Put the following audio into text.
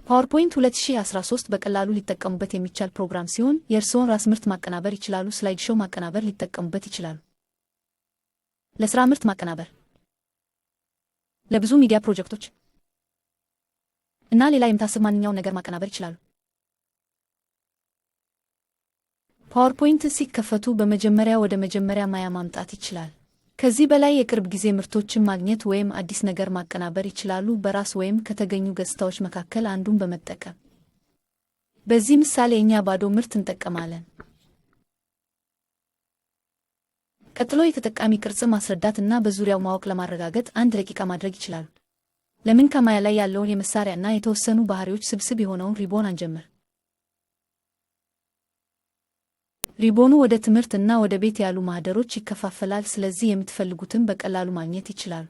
ፓወርፖይንት 2013 በቀላሉ ሊጠቀሙበት የሚቻል ፕሮግራም ሲሆን የእርስዎን ራስ ምርት ማቀናበር ይችላሉ። ስላይድ ሾው ማቀናበር ሊጠቀሙበት ይችላሉ። ለሥራ ምርት ማቀናበር፣ ለብዙ ሚዲያ ፕሮጀክቶች እና ሌላ የምታስብ ማንኛውን ነገር ማቀናበር ይችላሉ። ፓወርፖይንት ሲከፈቱ በመጀመሪያ ወደ መጀመሪያ ማያ ማምጣት ይችላል። ከዚህ በላይ የቅርብ ጊዜ ምርቶችን ማግኘት ወይም አዲስ ነገር ማቀናበር ይችላሉ በራስ ወይም ከተገኙ ገጽታዎች መካከል አንዱን በመጠቀም። በዚህ ምሳሌ እኛ ባዶ ምርት እንጠቀማለን። ቀጥሎ የተጠቃሚ ቅርጽ ማስረዳት እና በዙሪያው ማወቅ ለማረጋገጥ 1 ደቂቃ ማድረግ ይችላሉ። ለምን ከማያ ላይ ያለውን የመሳሪያ እና የተወሰኑ ባህሪዎች ስብስብ የሆነውን ሪቦን አንጀምር? ሪቦኑ ወደ ትምህርት እና ወደ ቤት ያሉ ማህደሮች ይከፋፈላል፣ ስለዚህ የምትፈልጉትን በቀላሉ ማግኘት ይችላሉ።